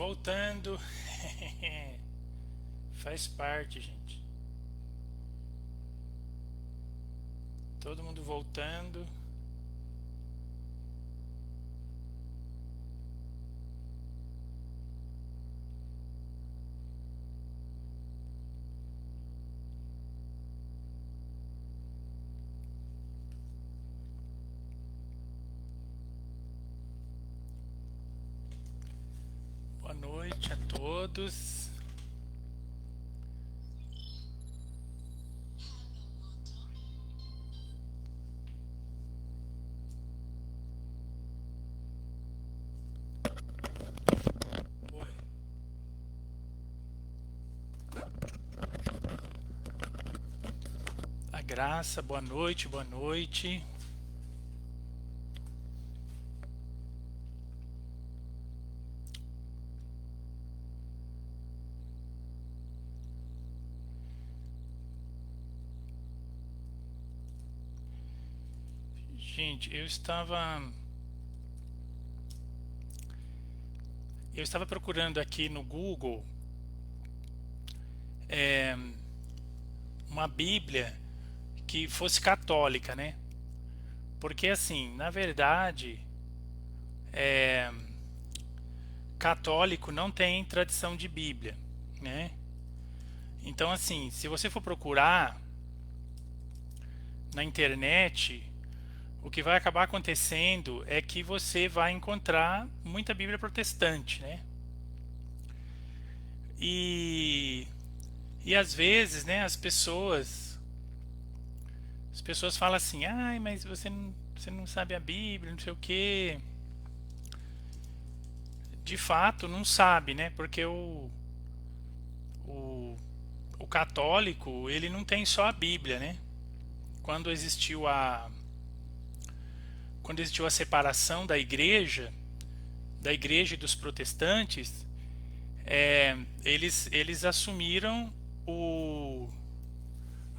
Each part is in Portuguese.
Voltando. Faz parte, gente. Todo mundo voltando. Boa noite a todos. A Graça, boa noite, boa noite. Gente, eu estava procurando aqui no Google é, uma Bíblia que fosse católica, né? Porque assim, na verdade, é, católico não tem tradição de Bíblia, né? Então assim, se você for procurar na internet, o que vai acabar acontecendo é que você vai encontrar muita Bíblia protestante, né? E, e às vezes, né, as pessoas falam assim, ai, mas você não sabe a Bíblia, não sei o quê. De fato, não sabe, né? Porque o, o católico, ele não tem só a Bíblia, né? Quando existiu a, quando existiu a separação da igreja e dos protestantes, eles assumiram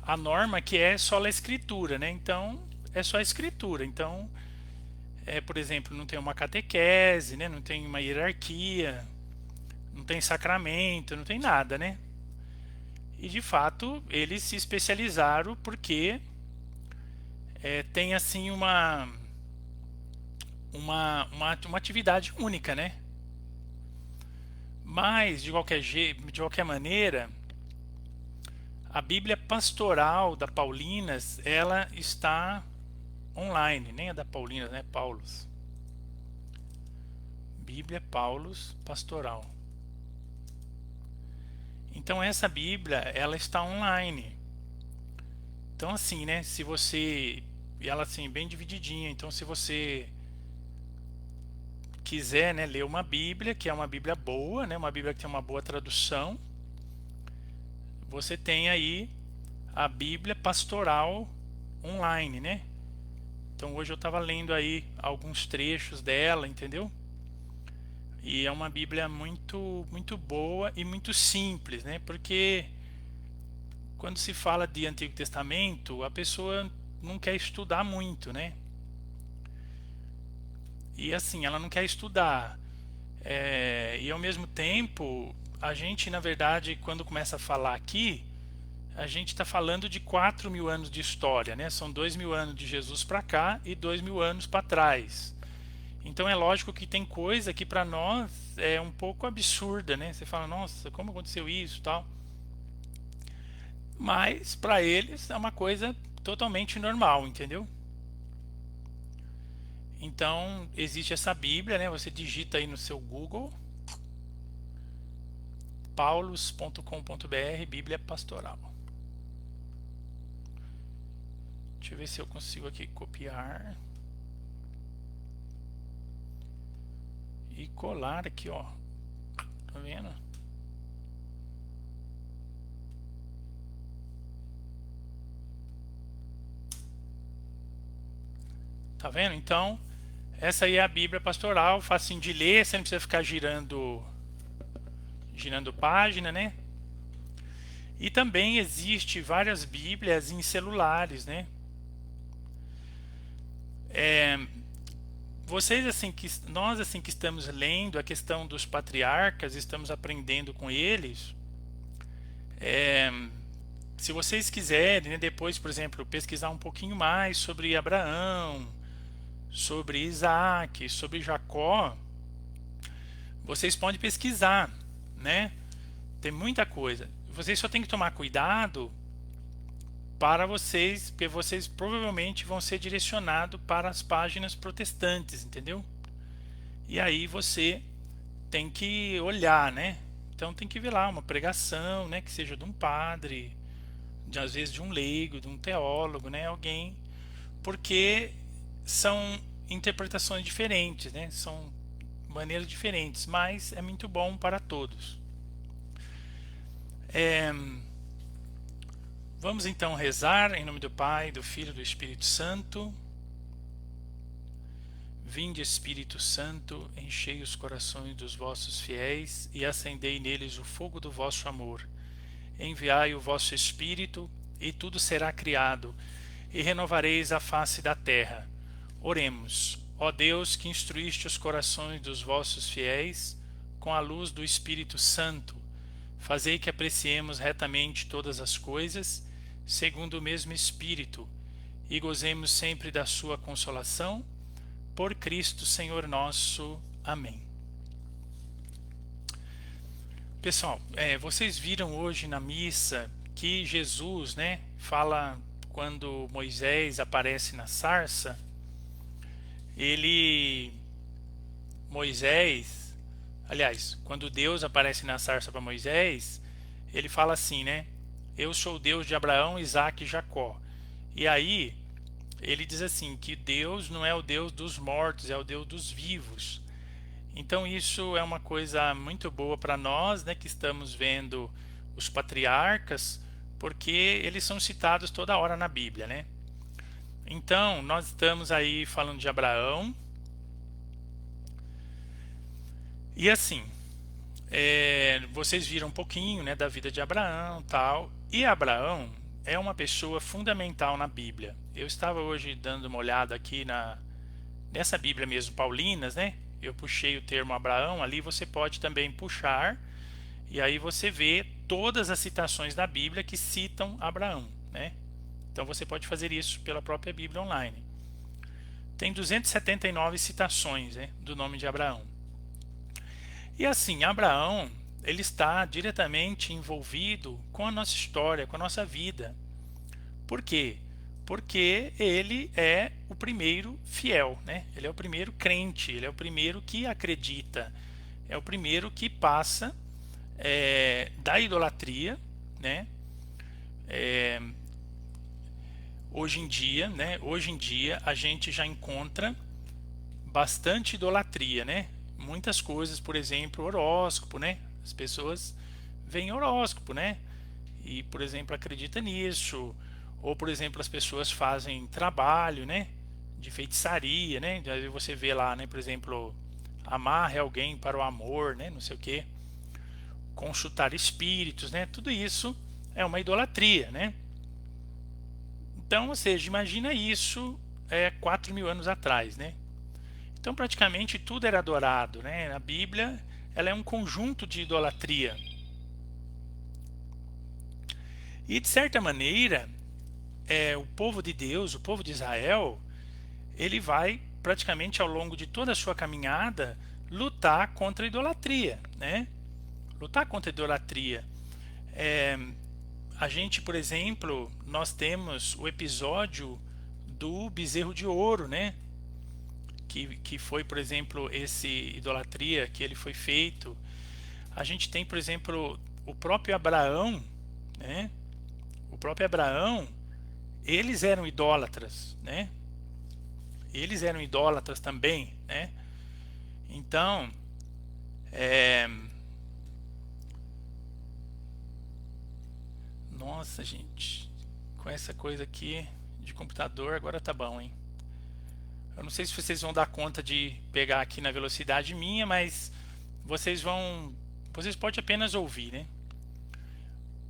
a norma que é só a escritura, né? Então, é só a escritura. Então, por exemplo, não tem uma catequese, né? Não tem uma hierarquia, não tem sacramento, não tem nada, né? E de fato, eles se especializaram porque tem assim uma atividade única, né? Mas de qualquer maneira, a Bíblia Pastoral da Paulinas, ela está online, nem a da Paulinas, né? Paulus. Bíblia Paulus Pastoral. Então essa Bíblia, ela está online. Então assim, né? Se você, e ela assim bem divididinha. Então se você quiser, né, ler uma Bíblia, que é uma Bíblia boa, né? Uma Bíblia que tem uma boa tradução, você tem aí a Bíblia Pastoral online, né? Então hoje eu estava lendo aí alguns trechos dela, entendeu? E é uma Bíblia muito muito boa e muito simples, né? Porque quando se fala de Antigo Testamento, a pessoa não quer estudar muito, né? E assim, ela não quer estudar. E ao mesmo tempo, a gente, na verdade, quando começa a falar aqui, a gente está falando de 4.000 anos de história, né? São 2.000 anos de Jesus para cá e 2.000 anos para trás. Então é lógico que tem coisa que para nós é um pouco absurda, né? Você fala, nossa, como aconteceu isso, tal. Mas para eles é uma coisa totalmente normal, entendeu? Então existe essa Bíblia, né? Você digita aí no seu Google paulos.com.br Bíblia Pastoral. Deixa eu ver se eu consigo aqui copiar e colar aqui, ó. Tá vendo? Tá vendo? Então, essa aí é a Bíblia Pastoral, facinho de ler, você não precisa ficar girando página, né? E também existe várias Bíblias em celulares, né? vocês assim que nós assim que estamos lendo a questão dos patriarcas, estamos aprendendo com eles. É, se vocês quiserem, né, depois, por exemplo, pesquisar um pouquinho mais sobre Abraão, sobre Isaac, sobre Jacó, vocês podem pesquisar, né? Tem muita coisa. Vocês só têm que tomar cuidado para vocês, porque vocês provavelmente vão ser direcionados para as páginas protestantes, entendeu? E aí você tem que olhar, né? Então tem que ver lá uma pregação, né, que seja de um padre, às vezes de um leigo, de um teólogo, né, alguém, porque são interpretações diferentes, né? São maneiras diferentes, mas é muito bom para todos. Vamos então rezar em nome do Pai, do Filho e do Espírito Santo. Vinde, Espírito Santo, enchei os corações dos vossos fiéis e acendei neles o fogo do vosso amor. Enviai o vosso Espírito, e tudo será criado, e renovareis a face da terra. Oremos. Ó Deus, que instruíste os corações dos vossos fiéis com a luz do Espírito Santo, fazei que apreciemos retamente todas as coisas, segundo o mesmo Espírito, e gozemos sempre da sua consolação, por Cristo Senhor nosso. Amém. Pessoal, vocês viram hoje na missa que Jesus, né, fala quando Moisés aparece na sarça, quando Deus aparece na sarça para Moisés, ele fala assim, né? Eu sou o Deus de Abraão, Isaque e Jacó. E aí ele diz assim que Deus não é o Deus dos mortos, é o Deus dos vivos. Então isso é uma coisa muito boa para nós, né, que estamos vendo os patriarcas, porque eles são citados toda hora na Bíblia, né? Então nós estamos aí falando de Abraão. E assim, vocês viram um pouquinho, né, da vida de Abraão, tal. E Abraão é uma pessoa fundamental na Bíblia. Eu estava hoje dando uma olhada aqui nessa Bíblia mesmo, Paulinas, né? Eu puxei o termo Abraão, ali você pode também puxar, e aí você vê todas as citações da Bíblia que citam Abraão, né? Então você pode fazer isso pela própria Bíblia online. Tem 279 citações, né, do nome de Abraão. E assim, Abraão, ele está diretamente envolvido com a nossa história, com a nossa vida. Por quê? Porque ele é o primeiro fiel, né? Ele é o primeiro crente, ele é o primeiro que acredita, é o primeiro que passa da idolatria, né? Hoje em dia, né? Hoje em dia a gente já encontra bastante idolatria, né? Muitas coisas, por exemplo, horóscopo, né? As pessoas veem horóscopo, né? E, por exemplo, acredita nisso. Ou, por exemplo, as pessoas fazem trabalho, né, de feitiçaria, né? Aí você vê lá, né, por exemplo, amarre alguém para o amor, né, não sei o que, consultar espíritos, né? Tudo isso é uma idolatria, né? Então, ou seja, imagina isso 4.000 anos atrás, né? Então, praticamente tudo era adorado, né? A Bíblia, ela é um conjunto de idolatria. E de certa maneira, o povo de Deus, o povo de Israel, ele vai praticamente ao longo de toda a sua caminhada lutar contra a idolatria, né? Lutar contra a idolatria. A gente, por exemplo, nós temos o episódio do bezerro de ouro, né? Que foi, por exemplo, esse idolatria que ele foi feito. A gente tem, por exemplo, o próprio Abraão, né? O próprio Abraão, eles eram idólatras, né? Eles eram idólatras também, né? Então, nossa, gente, com essa coisa aqui de computador agora tá bom, hein? Eu não sei se vocês vão dar conta de pegar aqui na velocidade minha, mas vocês podem apenas ouvir, né?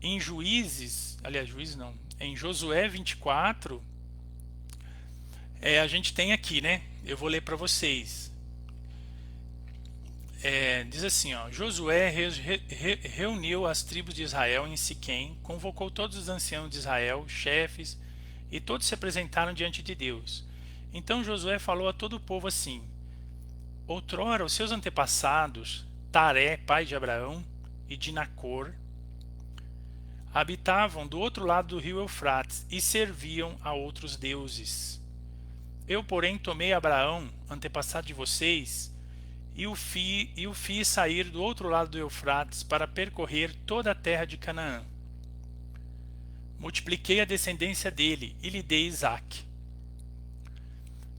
Em Juízes, aliás, Juízes não, em Josué 24, A gente tem aqui, né? Eu vou ler para vocês. Diz assim, ó, Josué reuniu as tribos de Israel em Siquém, convocou todos os anciãos de Israel, chefes, e todos se apresentaram diante de Deus. Então Josué falou a todo o povo assim: outrora os seus antepassados, Taré, pai de Abraão, e de Nacor, habitavam do outro lado do rio Eufrates e serviam a outros deuses. Eu, porém, tomei Abraão, antepassado de vocês, e o fiz sair do outro lado do Eufrates para percorrer toda a terra de Canaã. Multipliquei a descendência dele e lhe dei Isaque.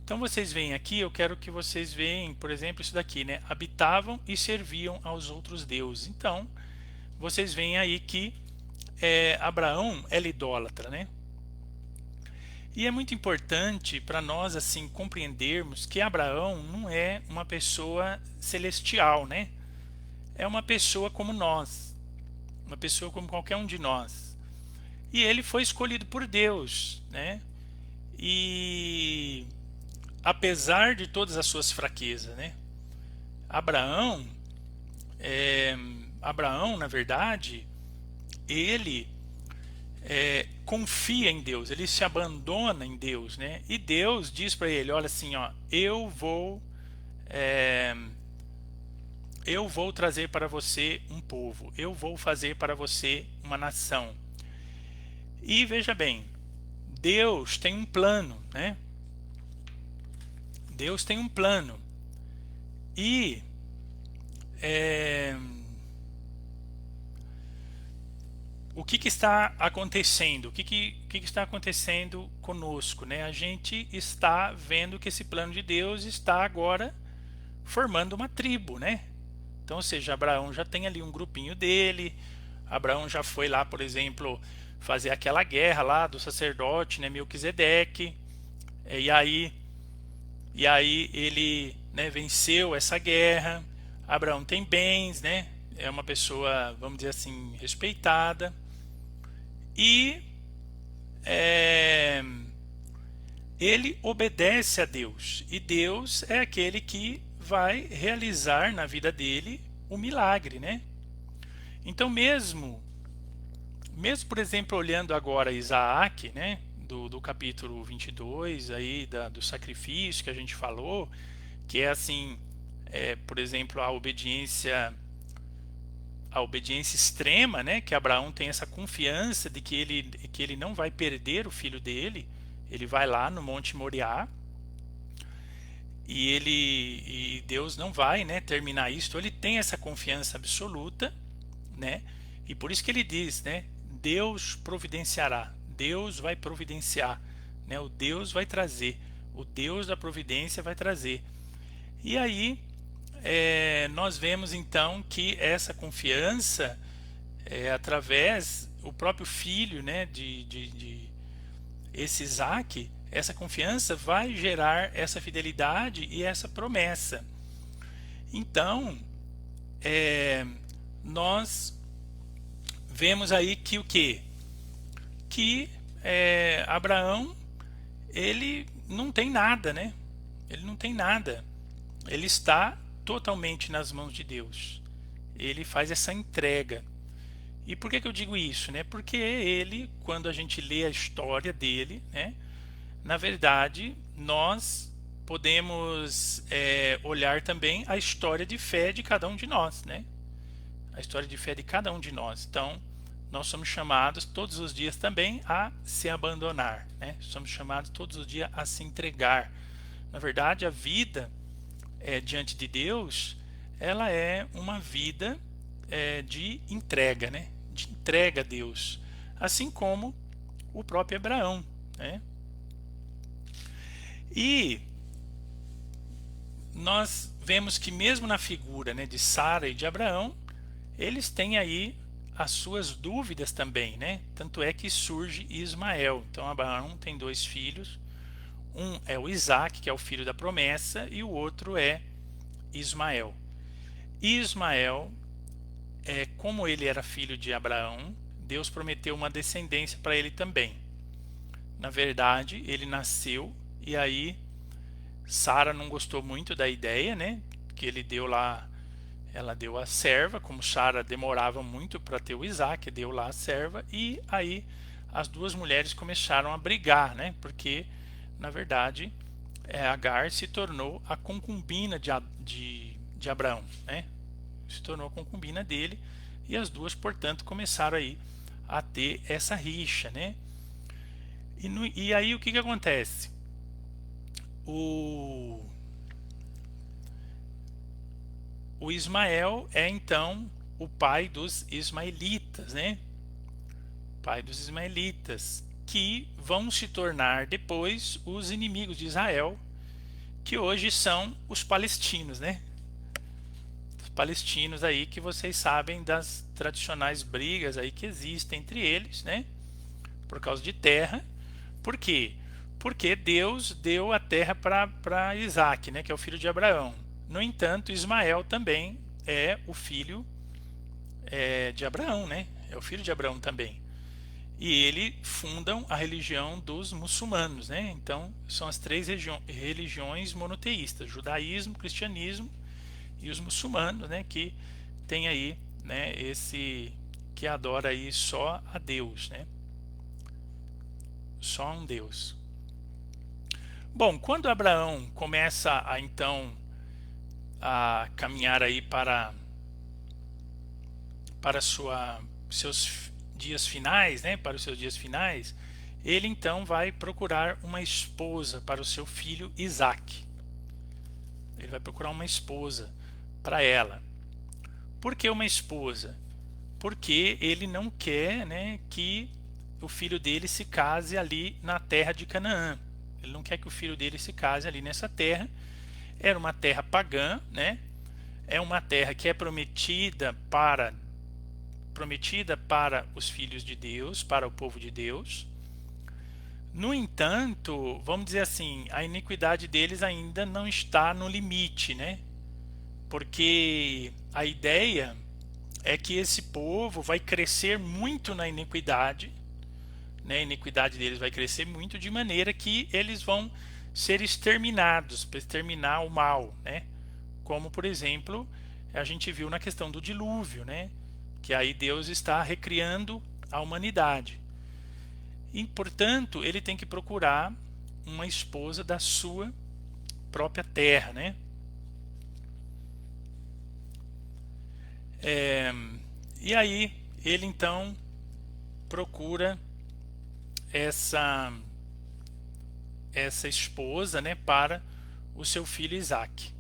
Então vocês veem aqui, eu quero que vocês vejam, por exemplo, isso daqui, né? Habitavam e serviam aos outros deuses. Então, vocês veem aí que Abraão era idólatra, né? E é muito importante para nós assim compreendermos que Abraão não é uma pessoa celestial, né? É uma pessoa como nós, uma pessoa como qualquer um de nós. E ele foi escolhido por Deus, né? E apesar de todas as suas fraquezas, né? Abraão, na verdade, ele confia em Deus, ele se abandona em Deus, né? E Deus diz para ele, olha assim, ó, eu vou trazer para você um povo, eu vou fazer para você uma nação. E veja bem, Deus tem um plano, né? Deus tem um plano. E o que está acontecendo? O que está acontecendo conosco, né? A gente está vendo que esse plano de Deus está agora formando uma tribo, né? Então, ou seja, Abraão já tem ali um grupinho dele. Abraão já foi lá, por exemplo, fazer aquela guerra lá do sacerdote, né, Melquisedeque. E aí ele, né, venceu essa guerra. Abraão tem bens, né? É uma pessoa, vamos dizer assim, respeitada. E ele obedece a Deus. E Deus é aquele que vai realizar na vida dele o milagre, né? Então mesmo por exemplo, olhando agora Isaac, né? Do capítulo 22 aí, do sacrifício que a gente falou, que é assim, por exemplo, a obediência extrema, né? Que Abraão tem essa confiança de que ele não vai perder o filho dele. Ele vai lá no Monte Moriá e Deus não vai, né, terminar isso. Então, ele tem essa confiança absoluta, né? E por isso que ele diz, né? Deus providenciará, Deus vai providenciar, né? O Deus vai trazer, o Deus da providência vai trazer. E aí nós vemos então que essa confiança através o próprio filho, né, de esse Isaac, essa confiança vai gerar essa fidelidade e essa promessa. Então nós vemos aí que o que Abraão, ele não tem nada, né? Ele não tem nada. Ele está totalmente nas mãos de Deus. Ele faz essa entrega. E por que eu digo isso, né? Porque ele, quando a gente lê a história dele, né, na verdade, nós podemos olhar também a história de fé de cada um de nós, né? A história de fé de cada um de nós. Então, nós somos chamados todos os dias também a se abandonar, né? Somos chamados todos os dias a se entregar. Na verdade, a vida diante de Deus, ela é uma vida de entrega, né? De entrega a Deus, assim como o próprio Abraão, né? E nós vemos que mesmo na figura, né, de Sara e de Abraão, eles têm aí as suas dúvidas também, né? Tanto é que surge Ismael. Então Abraão tem dois filhos, um é o Isaac, que é o filho da promessa, e o outro é Ismael. Ismael, como ele era filho de Abraão, Deus prometeu uma descendência para ele também. Na verdade, ele nasceu E aí Sara não gostou muito da ideia, né? Que ele deu lá, ela deu a serva, como Sara demorava muito para ter o Isaac, deu lá a serva, e aí as duas mulheres começaram a brigar, né? Porque na verdade Agar se tornou a concubina de Abraão, né? Se tornou a concubina dele, e as duas, portanto, começaram aí a ter essa rixa, né? E aí o que acontece? O Ismael é então o pai dos ismaelitas, né? Pai dos ismaelitas, que vão se tornar depois os inimigos de Israel, que hoje são os palestinos, né? Os palestinos aí, que vocês sabem das tradicionais brigas aí que existem entre eles, né? Por causa de terra. Por quê? Porque Deus deu a terra para Isaac, né? Que é o filho de Abraão. No entanto, Ismael também é o filho de Abraão, né? É o filho de Abraão também. E ele fundam a religião dos muçulmanos, né? Então são as três religiões monoteístas: judaísmo, cristianismo e os muçulmanos, né? Que tem aí, né? Esse que adora aí só a Deus, né? Só um Deus. Bom, quando Abraão começa a então a caminhar aí para seus dias finais, né, para os seus dias finais, ele então vai procurar uma esposa para o seu filho Isaac. Ele vai procurar uma esposa para ela. Por que uma esposa? Porque ele não quer, né, que o filho dele se case ali na terra de Canaã. Ele não quer que o filho dele se case ali nessa terra. Era uma terra pagã, né? É uma terra que é prometida para os filhos de Deus, para o povo de Deus. No entanto, vamos dizer assim, a iniquidade deles ainda não está no limite, né? Porque a ideia é que esse povo vai crescer muito na iniquidade, né? A iniquidade deles vai crescer muito, de maneira que eles vão ser exterminados, para exterminar o mal, né? Como, por exemplo, a gente viu na questão do dilúvio, né? Que aí Deus está recriando a humanidade. E, portanto, ele tem que procurar uma esposa da sua própria terra, né? E aí ele então procura essa esposa, né, para o seu filho Isaac.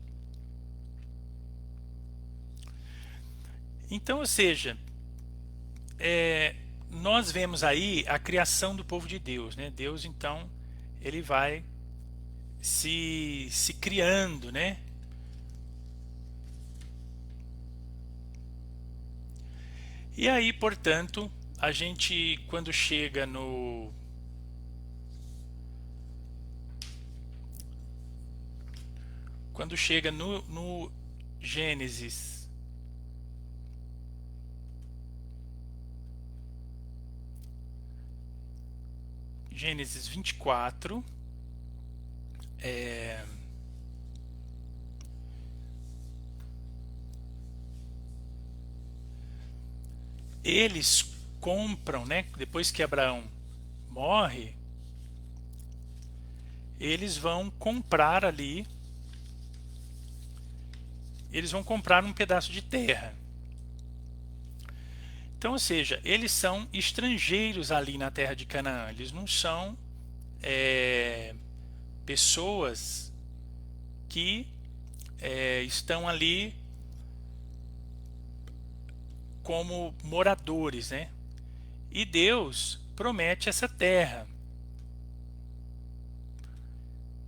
Então, ou seja, nós vemos aí a criação do povo de Deus, né? Deus então ele vai se criando, né? E aí, portanto, a gente quando chega no Gênesis, Gênesis 24, eles compram, né? Depois que Abraão morre, eles vão comprar ali, eles vão comprar um pedaço de terra. Então, ou seja, eles são estrangeiros ali na terra de Canaã. Eles não são pessoas que estão ali como moradores, né? E Deus promete essa terra.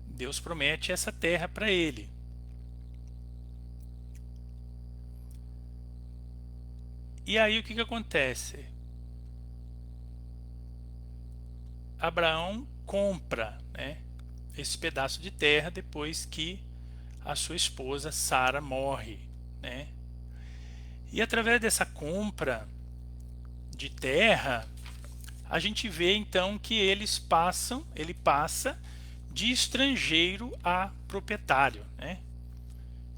Deus promete essa terra para ele. E aí o que acontece? Abraão compra, né, esse pedaço de terra depois que a sua esposa Sara morre, né? E através dessa compra de terra, a gente vê então que ele passa de estrangeiro a proprietário, né?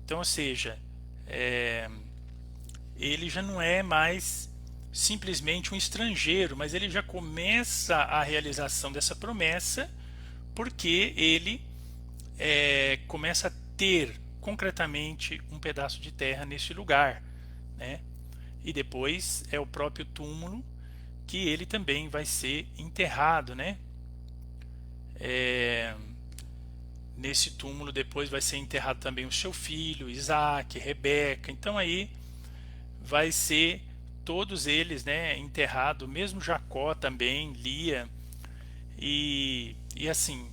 Então, ou seja, ele já não é mais simplesmente um estrangeiro, mas ele já começa a realização dessa promessa porque ele começa a ter concretamente um pedaço de terra nesse lugar, né? E depois é o próprio túmulo que ele também vai ser enterrado, né? Nesse túmulo depois vai ser enterrado também o seu filho, Isaac, Rebeca. Então aí vai ser todos eles, né, enterrado, mesmo Jacó também, Lia e assim,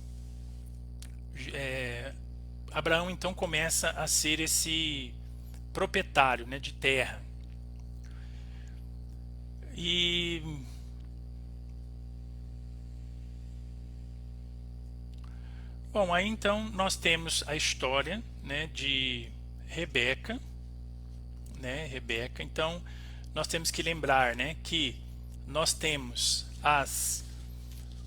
Abraão então começa a ser esse proprietário, né, de terra. E bom, aí então nós temos a história, né, de Rebeca, né, Rebeca. Então nós temos que lembrar, né, que nós temos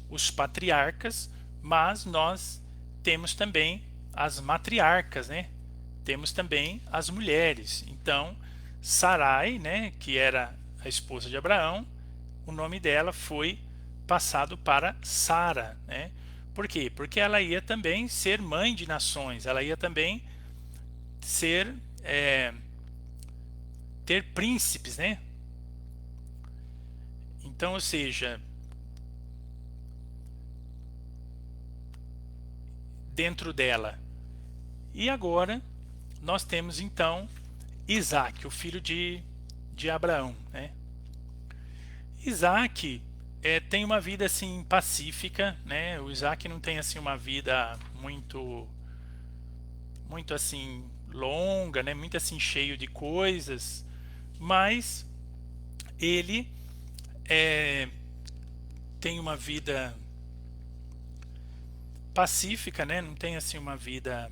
os patriarcas, mas nós temos também as matriarcas, né? Temos também as mulheres. Então Sarai, né, que era a esposa de Abraão, o nome dela foi passado para Sara, né? Por quê? Porque ela ia também ser mãe de nações, ela ia também ser ter príncipes, né? Então, ou seja, dentro dela. E agora nós temos então Isaac, o filho de Abraão, né? Isaac tem uma vida assim pacífica, né? O Isaac não tem assim uma vida muito assim longa, né? Muito assim cheio de coisas, mas ele tem uma vida pacífica, né? Não tem assim uma vida.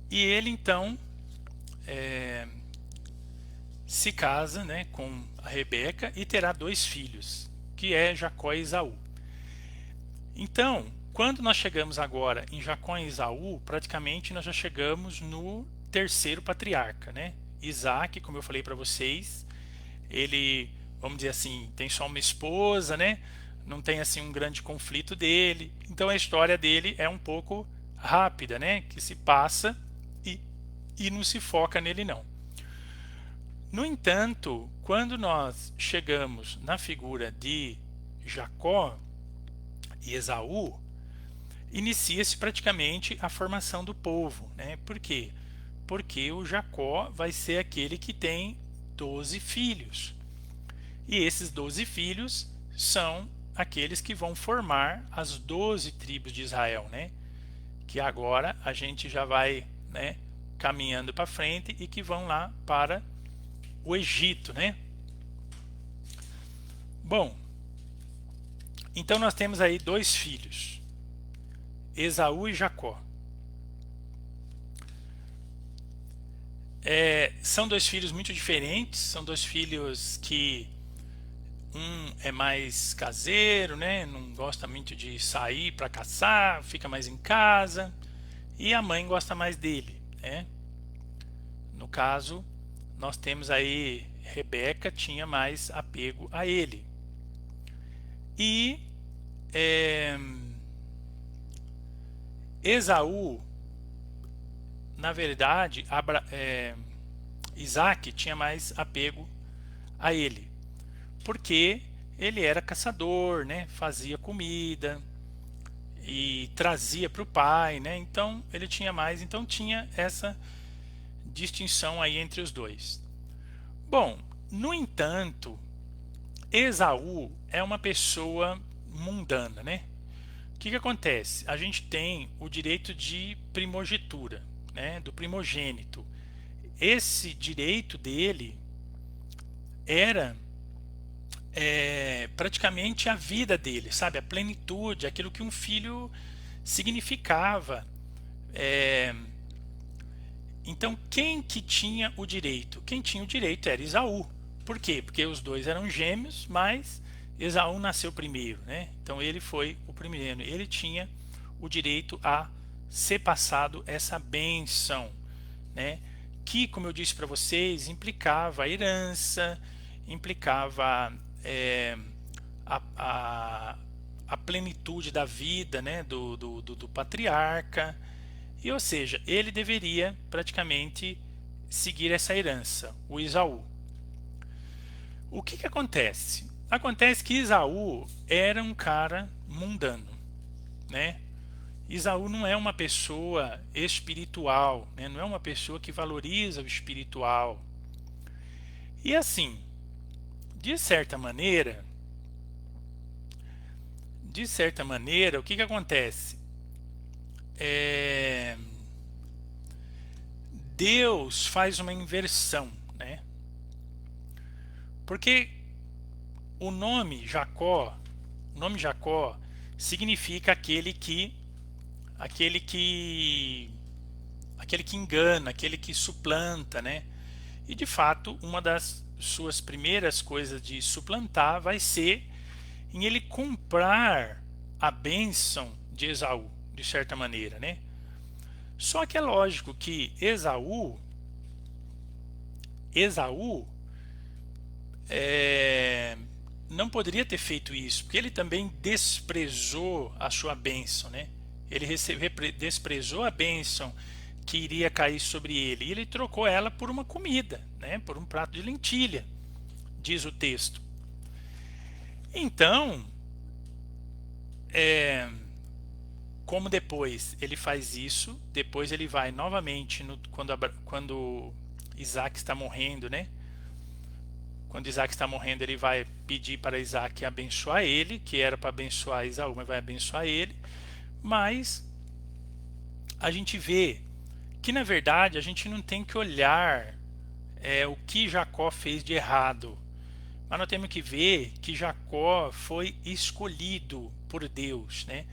E ele então se casa, né, com a Rebeca e terá 2 filhos, que é Jacó e Esaú. Então, quando nós chegamos agora em Jacó e Esaú, praticamente nós já chegamos no terceiro patriarca, né? Isaac, como eu falei para vocês, ele, vamos dizer assim, tem só uma esposa, né? Não tem assim um grande conflito dele. Então a história dele é um pouco rápida, né? Que se passa e não se foca nele não. No entanto, quando nós chegamos na figura de Jacó e Esaú, inicia-se praticamente a formação do povo, né? Por quê? Porque o Jacó vai ser aquele que tem 12 filhos. E esses 12 filhos são aqueles que vão formar as 12 tribos de Israel, né? Que agora a gente já vai, né, caminhando para frente e que vão lá para o Egito, né? Bom, então nós temos aí 2 filhos, Esaú e Jacó. São 2 filhos muito diferentes, são 2 filhos que um é mais caseiro, né? Não gosta muito de sair para caçar, fica mais em casa, e a mãe gosta mais dele, né? No caso, nós temos aí Rebeca tinha mais apego a ele. E Esaú, na verdade, Isaac tinha mais apego a ele, porque ele era caçador, né? Fazia comida e trazia para o pai, né? Então ele tinha mais, então tinha essa distinção aí entre os dois. Bom, no entanto, Esaú é uma pessoa mundana, né? O que acontece? A gente tem o direito de primogenitura, né? Do primogênito. Esse direito dele era praticamente a vida dele, sabe? A plenitude, aquilo que um filho significava. Então, quem que tinha o direito? Quem tinha o direito era Esaú. Por quê? Porque os dois eram gêmeos, mas Esaú nasceu primeiro, né? Então ele foi o primeiro. Ele tinha o direito a ser passado essa bênção, né? Que, como eu disse para vocês, implicava a herança, implicava a, a, a plenitude da vida, né? Do patriarca. E, ou seja, ele deveria praticamente seguir essa herança, o Esaú. O que que acontece? Acontece que Esaú era um cara mundano, né? Esaú não é uma pessoa espiritual, né? Não é uma pessoa que valoriza o espiritual. E assim, de certa maneira, o que que acontece? Deus faz uma inversão, né? Porque o nome Jacó significa aquele que engana, aquele que suplanta, né? E de fato, uma das suas primeiras coisas de suplantar vai ser em ele comprar a bênção de Esaú, de certa maneira, né? Só que é lógico que Esaú não poderia ter feito isso, porque ele também desprezou a sua bênção, né? Ele desprezou a bênção que iria cair sobre ele, e ele trocou ela por uma comida, né? Por um prato de lentilha, diz o texto. Então, como depois ele faz isso, depois ele vai novamente quando Isaac está morrendo, né? Quando Isaac está morrendo, ele vai pedir para Isaac abençoar ele, que era para abençoar Esaú, mas vai abençoar ele. Mas a gente vê que, na verdade, a gente não tem que olhar o que Jacó fez de errado. Mas nós temos que ver que Jacó foi escolhido por Deus, né?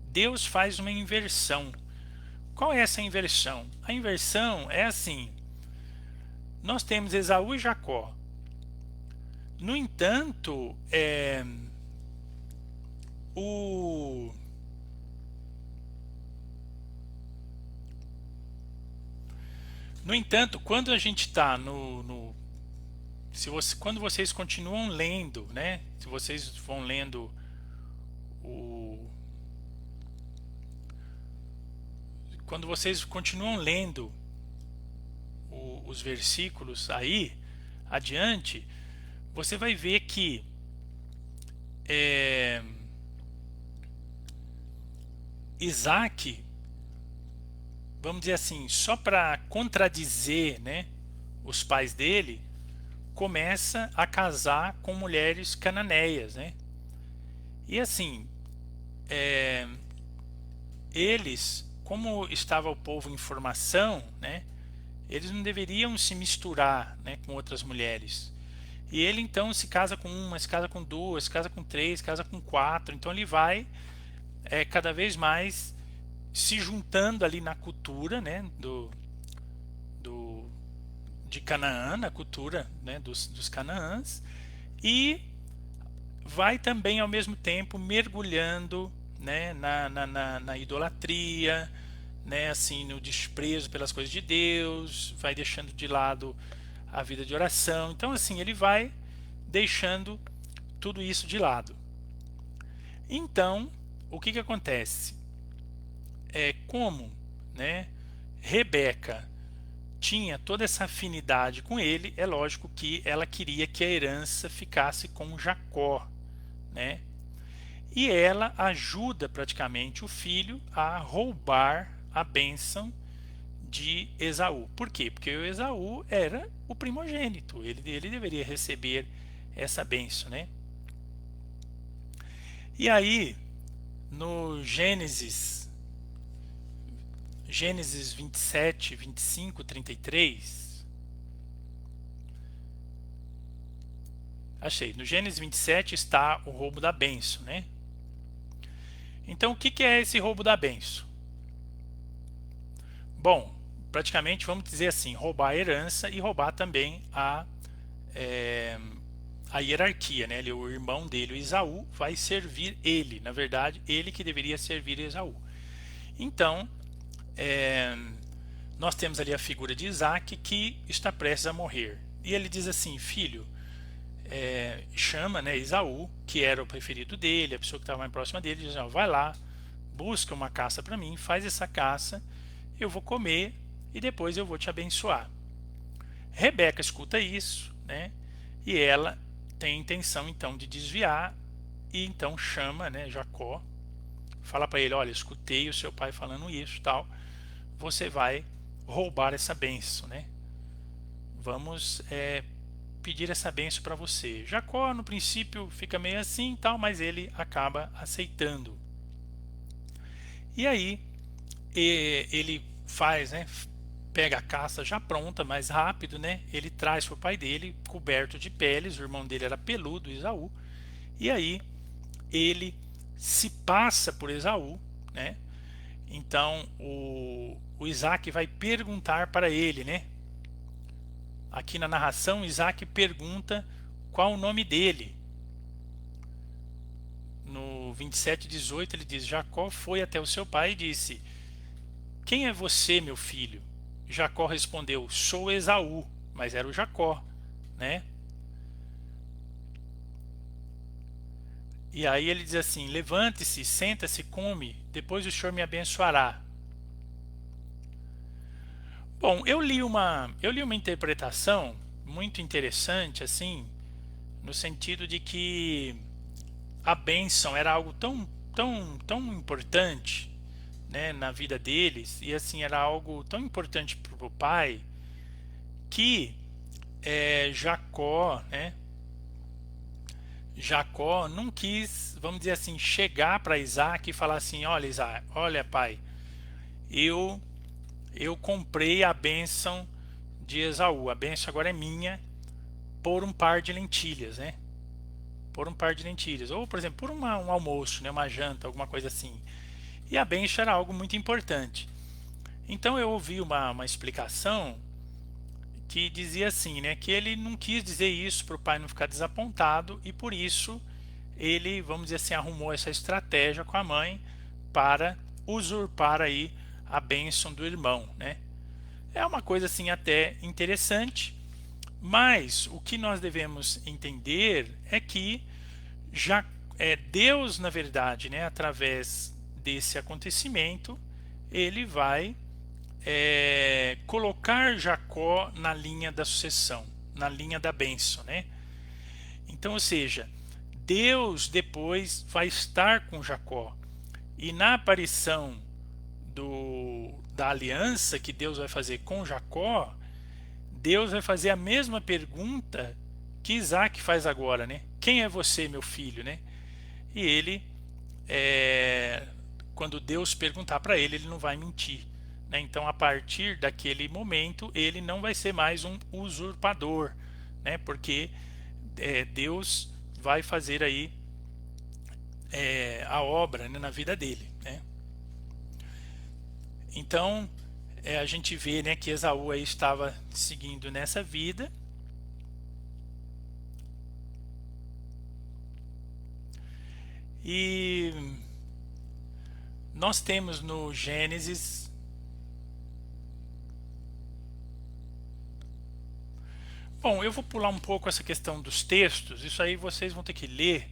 Deus faz uma inversão. Qual é essa inversão? A inversão é assim: nós temos Esaú e Jacó. No entanto, quando a gente está quando vocês continuam lendo, né? Se vocês vão lendo quando vocês continuam lendo os versículos aí adiante, você vai ver que Isaac, vamos dizer assim, só para contradizer, né, os pais dele, começa a casar com mulheres cananeias, né? E assim, eles, como estava o povo em formação, né, eles não deveriam se misturar, né, com outras mulheres. E ele então se casa com uma, se casa com duas, se casa com três, se casa com quatro. Então ele vai cada vez mais se juntando ali na cultura, né, de Canaã, na cultura, né, dos canaãs, e vai também ao mesmo tempo mergulhando, né, na idolatria, né, assim, no desprezo pelas coisas de Deus, vai deixando de lado a vida de oração. Então assim, ele vai deixando tudo isso de lado. Então, o que que acontece? Como, né, Rebeca tinha toda essa afinidade com ele, é lógico que ela queria que a herança ficasse com Jacó, né? E ela ajuda praticamente o filho a roubar a bênção de Esaú. Por quê? Porque o Esaú era o primogênito, ele deveria receber essa bênção, né? E aí, no Gênesis 27, 25, 33, achei, no Gênesis 27 está o roubo da bênção, né? Então, o que que é esse roubo da bênção? Bom, praticamente vamos dizer assim, roubar a herança e roubar também a hierarquia, né? O irmão dele, o Esaú, vai servir ele. Na verdade, ele que deveria servir Esaú. Então, é, nós temos ali a figura de Isaac que está prestes a morrer. E ele diz assim: filho, chama, né, Esaú, que era o preferido dele, a pessoa que estava mais próxima dele, diz: vai lá, busca uma caça para mim, faz essa caça, eu vou comer e depois eu vou te abençoar. Rebeca escuta isso, né, e ela tem intenção então de desviar, e então chama, né, Jacó, fala para ele: olha, escutei o seu pai falando isso, tal, você vai roubar essa bênção, né? Vamos pedir essa bênção para você. Jacó no princípio fica meio assim, tal, mas ele acaba aceitando. E aí ele faz, né? Pega a caça já pronta, mais rápido, né? Ele traz para o pai dele, coberto de peles. O irmão dele era peludo, Esaú. E aí ele se passa por Esaú, né? Então o Isaac vai perguntar para ele, né? Aqui na narração, Isaac pergunta qual o nome dele. No 27:18 ele diz: Jacó foi até o seu pai e disse: quem é você, meu filho? Jacó respondeu: sou Esaú, mas era o Jacó, né? E aí ele diz assim: levante-se, senta-se, come, depois o Senhor me abençoará. Bom, eu li uma interpretação muito interessante, assim, no sentido de que a bênção era algo tão importante, né, na vida deles, e assim era algo tão importante para o pai, que Jacó não quis, vamos dizer assim, chegar para Isaac e falar assim: olha, Isaac, olha, pai, eu comprei a bênção de Esaú, a bênção agora é minha, por um par de lentilhas, né? Por um par de lentilhas, ou por exemplo, por um almoço, né? Uma janta, alguma coisa assim. E a bênção era algo muito importante. Então eu ouvi uma explicação que dizia assim, né? Que ele não quis dizer isso para o pai não ficar desapontado, e por isso ele, vamos dizer assim, arrumou essa estratégia com a mãe para usurpar aí a bênção do irmão, né? É uma coisa assim até interessante, mas o que nós devemos entender é que já Deus, na verdade, né, através desse acontecimento, ele vai colocar Jacó na linha da sucessão, na linha da bênção, né? Então, ou seja, Deus depois vai estar com Jacó, e na aparição da aliança que Deus vai fazer com Jacó, Deus vai fazer a mesma pergunta que Isaac faz agora, né? Quem é você, meu filho, né? E ele, quando Deus perguntar para ele, ele não vai mentir, né? Então, a partir daquele momento, ele não vai ser mais um usurpador, né? Porque Deus vai fazer aí a obra, né, na vida dele, né? Então a gente vê, né, que Esaú aí estava seguindo nessa vida, e nós temos no Gênesis, bom, eu vou pular um pouco essa questão dos textos, isso aí vocês vão ter que ler,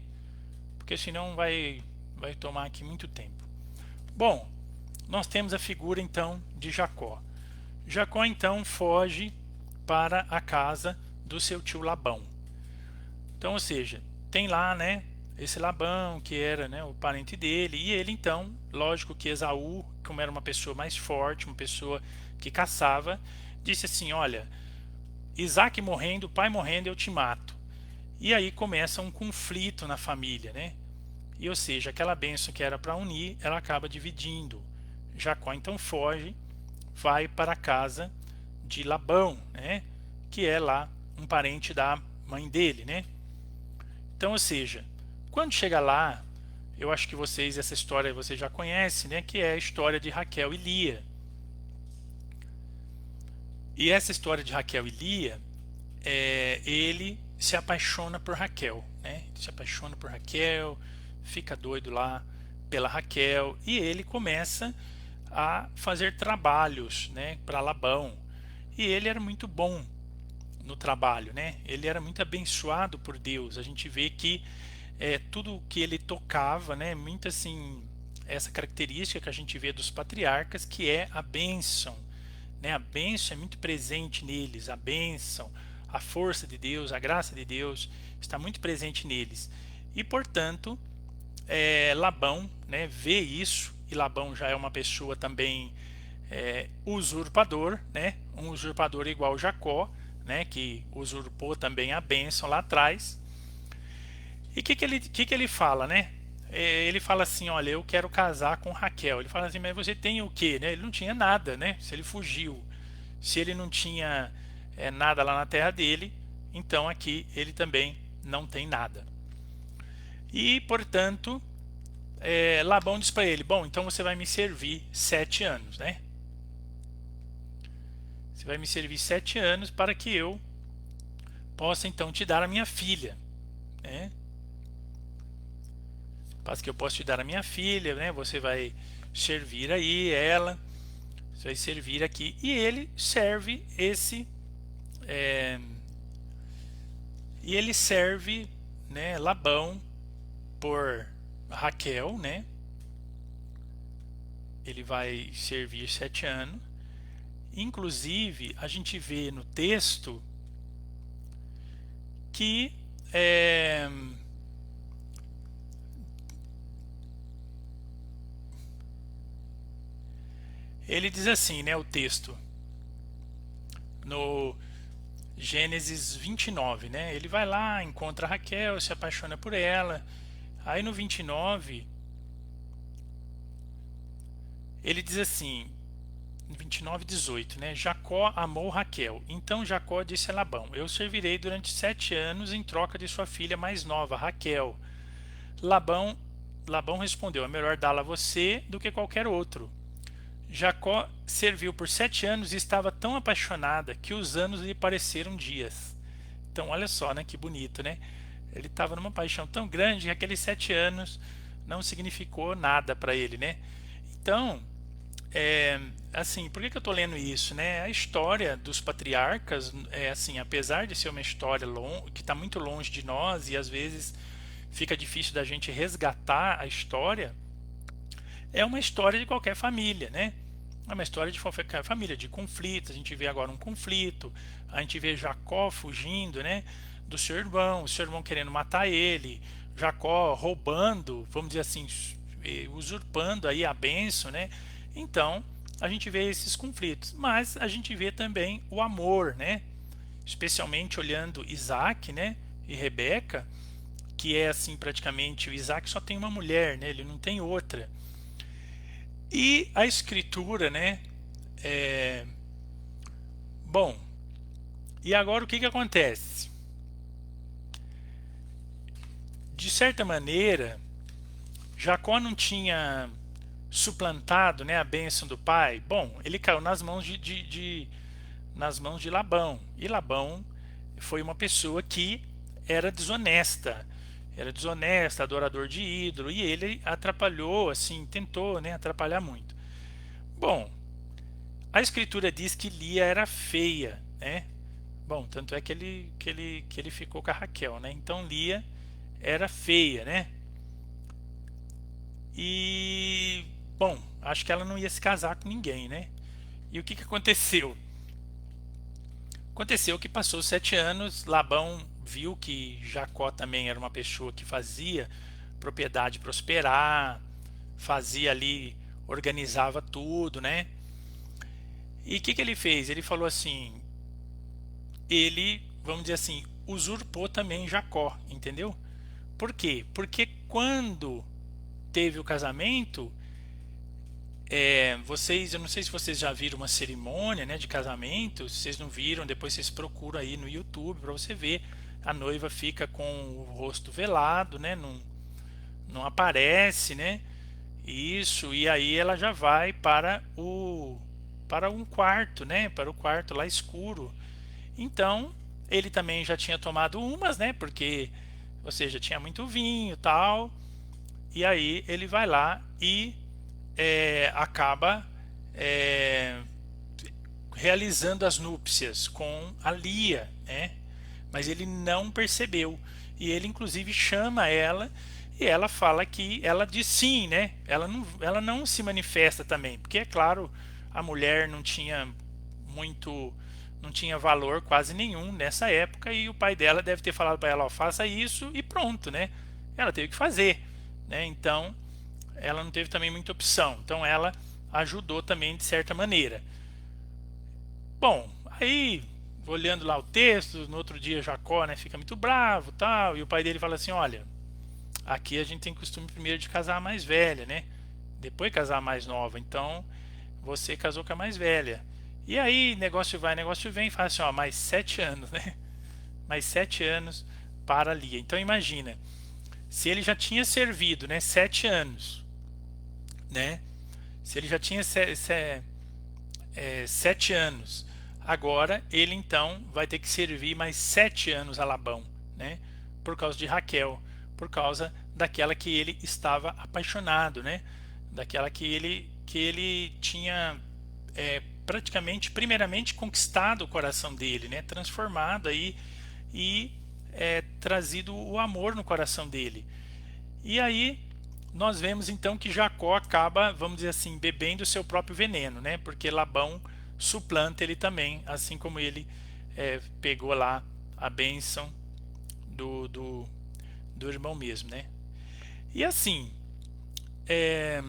porque senão vai tomar aqui muito tempo. Bom, nós temos a figura então de Jacó. Jacó então foge para a casa do seu tio Labão. Então, ou seja, tem lá, né, esse Labão que era, né, o parente dele, e ele então, lógico que Esaú, como era uma pessoa mais forte, uma pessoa que caçava, disse assim: olha, Isaac morrendo, pai morrendo, eu te mato. E aí começa um conflito na família, né? E ou seja, aquela bênção que era para unir, ela acaba dividindo. Jacó então foge, vai para a casa de Labão, né? Que é lá um parente da mãe dele, né? Então, ou seja, quando chega lá, eu acho que essa história vocês já conhecem, né? Que é a história de Raquel e Lia. E essa história de Raquel e Lia, ele se apaixona por Raquel, né? Se apaixona por Raquel, fica doido lá pela Raquel e ele começa a fazer trabalhos, né, para Labão. E ele era muito bom no trabalho, né? Ele era muito abençoado por Deus. A gente vê que tudo que ele tocava, né, muito assim, essa característica que a gente vê dos patriarcas, que é a bênção, né? A bênção é muito presente neles, a bênção, a força de Deus, a graça de Deus está muito presente neles. E portanto, Labão, né, vê isso, e Labão já é uma pessoa também usurpador, né? Um usurpador igual Jacó, né, que usurpou também a bênção lá atrás. E o que ele fala, né? Ele fala assim, olha, eu quero casar com Raquel. Ele fala assim, mas você tem o quê, né? Ele não tinha nada, né? Se ele fugiu, se ele não tinha nada lá na terra dele, então aqui ele também não tem nada. E, portanto, Labão diz para ele, bom, então você vai me servir 7 anos, né? Você vai me servir 7 anos para que eu possa então te dar a minha filha, né? Para que eu possa te dar a minha filha, né? Você vai servir aí ela, você vai servir aqui. E ele serve e ele serve, né, Labão por Raquel, né? Ele vai servir 7 anos. Inclusive, a gente vê no texto que ele diz assim, né, o texto, no Gênesis 29, né? Ele vai lá, encontra Raquel, se apaixona por ela. Aí no 29, ele diz assim, 29:18, né? Jacó amou Raquel. Então Jacó disse a Labão, eu servirei durante 7 anos em troca de sua filha mais nova, Raquel. Labão respondeu, é melhor dá-la a você do que qualquer outro. Jacó serviu por 7 anos e estava tão apaixonada que os anos lhe pareceram dias. Então olha só, né? Que bonito, né? Ele estava numa paixão tão grande que aqueles 7 anos não significou nada para ele, né? Então, assim, por que eu estou lendo isso, né? A história dos patriarcas, assim, apesar de ser uma história que está muito longe de nós e às vezes fica difícil da gente resgatar a história, é uma história de qualquer família, né? É uma história de qualquer família, de conflitos. A gente vê agora um conflito, a gente vê Jacó fugindo, né, do seu irmão, o seu irmão querendo matar ele, Jacó roubando, vamos dizer assim, usurpando aí a bênção, né? Então, a gente vê esses conflitos, mas a gente vê também o amor, né? Especialmente olhando Isaac, né, e Rebeca, que é assim praticamente o Isaac só tem uma mulher, né? Ele não tem outra. E a escritura, né? Bom, e agora o que acontece? De certa maneira, Jacó não tinha suplantado, né, a bênção do pai. Bom, ele caiu nas mãos nas mãos de Labão. E Labão foi uma pessoa que era desonesta. Era desonesta, adorador de ídolo, e ele atrapalhou, assim, tentou, né, atrapalhar muito. Bom, a escritura diz que Lia era feia, né? Bom, tanto é que ele ficou com a Raquel, né? Então Lia era feia, né? E bom, acho que ela não ia se casar com ninguém, né? E o que aconteceu? Aconteceu que passou 7 anos, Labão viu que Jacó também era uma pessoa que fazia propriedade prosperar, fazia ali, organizava tudo, né? E o que ele fez? Ele falou assim, ele, vamos dizer assim, usurpou também Jacó, entendeu? Por quê? Porque quando teve o casamento, eu não sei se vocês já viram uma cerimônia, né, de casamento. Se vocês não viram, depois vocês procuram aí no YouTube para você ver. A noiva fica com o rosto velado, né, não aparece, né? Isso, e aí ela já vai para um quarto, né, para o quarto lá escuro. Então, Ele também já tinha tomado umas, né? Porque, ou seja, tinha muito vinho e tal. E aí ele vai lá e acaba é, realizando as núpcias com a Lia, né? Mas ele não percebeu. E ele inclusive chama ela e ela fala que ela diz sim, né? Ela não se manifesta também, porque é claro, a mulher não tinha muito, não tinha valor quase nenhum nessa época e o pai dela deve ter falado para ela, ó, faça isso e pronto, né? Ela teve que fazer, né? Então, ela não teve também muita opção. Então, ela ajudou também de certa maneira. Bom, aí olhando lá o texto, no outro dia Jacó, né, fica muito bravo, tal, e o pai dele fala assim, olha, aqui a gente tem costume primeiro de casar a mais velha, né? Depois casar a mais nova. Então, você casou com a mais velha. E aí, negócio vai, negócio vem, fala assim, ó, mais 7 anos, né? Mais 7 anos para Lia. Então, imagina, se ele já tinha servido, né, 7 anos, né? Se ele já tinha 7 anos, agora ele então vai ter que servir mais 7 anos a Labão, né? Por causa de Raquel, por causa daquela que ele estava apaixonado, né? Daquela que ele tinha praticamente, primeiramente conquistado o coração dele, né? Transformado aí e trazido o amor no coração dele. E aí nós vemos então que Jacó acaba, vamos dizer assim, bebendo o seu próprio veneno, né? Porque Labão suplanta ele também, assim como ele pegou lá a bênção do irmão mesmo, né? E assim, é,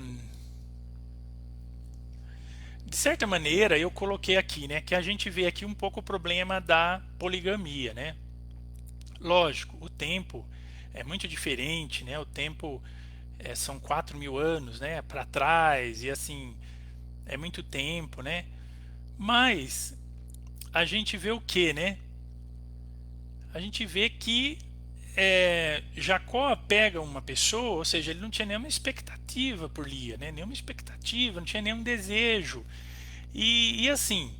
de certa maneira eu coloquei aqui, né, que a gente vê aqui um pouco o problema da poligamia, né? Lógico, o tempo é muito diferente, né? O tempo são 4.000 anos, né, para trás e assim é muito tempo, né? Mas a gente vê o que, né? A gente vê que Jacó pega uma pessoa, ou seja, ele não tinha nenhuma expectativa por Lia, né? Nenhuma expectativa, não tinha nenhum desejo. E assim,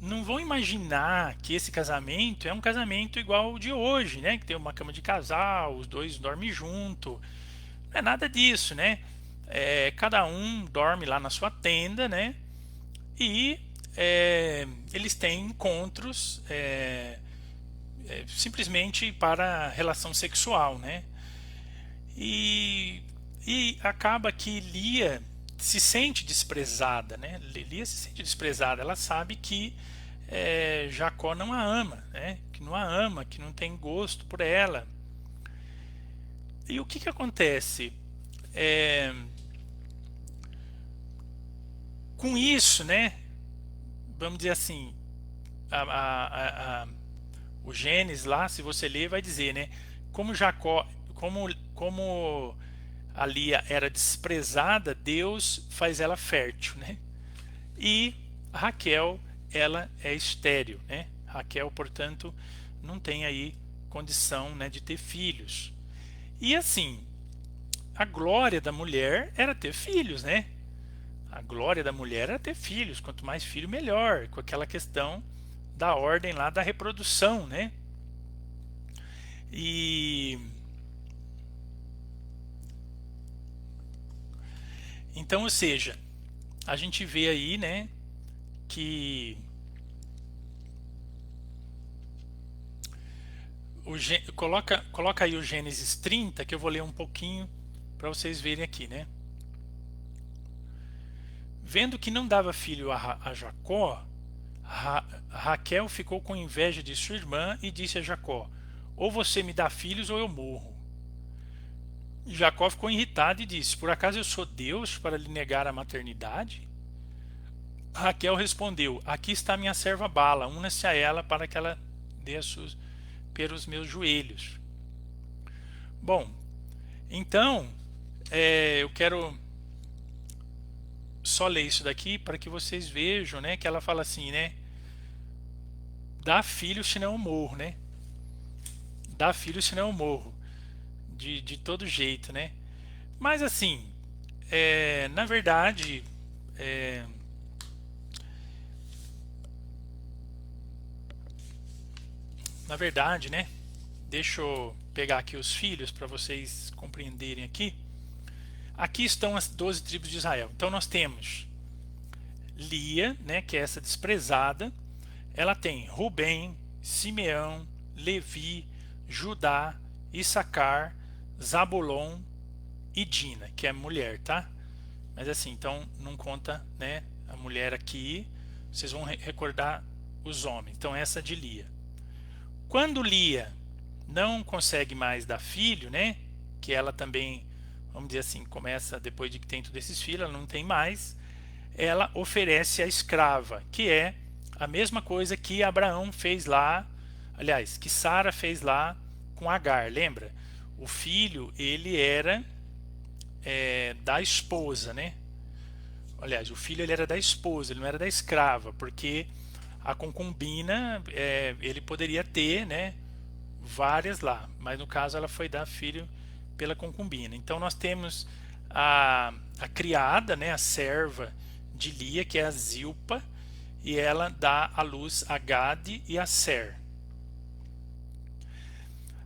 não vão imaginar que esse casamento é um casamento igual ao de hoje, né? Que tem uma cama de casal, os dois dormem junto. Não é nada disso, né? Cada um dorme lá na sua tenda, né? E eles têm encontros simplesmente para relação sexual, né? E, e acaba que Lia se sente desprezada, né? Lia se sente desprezada. Ela sabe que Jacó não a ama, né? Que não a ama, que não tem gosto por ela. E o que que acontece? É, com isso, né? Vamos dizer assim, o Gênesis lá, se você ler, vai dizer, né? Como Jacó, como a Lia era desprezada, Deus faz ela fértil, né? E Raquel, ela é estéril, né? Raquel, portanto, não tem aí condição, né, de ter filhos. E assim, a glória da mulher era ter filhos, né? A glória da mulher era ter filhos, quanto mais filho melhor, com aquela questão da ordem lá da reprodução, né? E então, ou seja, a gente vê aí, né, que coloca aí o Gênesis 30, que eu vou ler um pouquinho para vocês verem aqui, né? Vendo que não dava filho a Jacó, Raquel ficou com inveja de sua irmã e disse a Jacó: ou você me dá filhos ou eu morro. Jacó ficou irritado e disse: por acaso eu sou Deus para lhe negar a maternidade? Raquel respondeu: aqui está minha serva Bala, una-se a ela para que ela dê pelos meus joelhos. Bom, então eu quero só ler isso daqui para que vocês vejam, né, que ela fala assim, né, dá filho senão eu morro, né, dá filho senão eu morro, de todo jeito, né. Mas assim, na verdade, é, na verdade, né? Deixa eu pegar aqui os filhos para vocês compreenderem aqui. Aqui estão as 12 tribos de Israel. Então nós temos Lia, né, que é essa desprezada. Ela tem Rubem, Simeão, Levi, Judá, Issacar, Zabulon e Dina, que é mulher, tá? Mas assim, então não conta, né, a mulher aqui. Vocês vão recordar os homens. Então essa de Lia. Quando Lia não consegue mais dar filho, né, que ela também, vamos dizer assim, começa depois de que tem todos esses filhos, ela não tem mais, ela oferece a escrava, que é a mesma coisa que Abraão fez lá, aliás, que Sara fez lá com Agar, lembra? O filho, ele era da esposa, né? Aliás, o filho ele era da esposa, ele não era da escrava, porque a concubina, ele poderia ter, né, várias lá, mas no caso ela foi dar filho pela concubina. Então nós temos a criada, né, a serva de Lia, que é a Zilpa, e ela dá à luz a Gade e a Ser.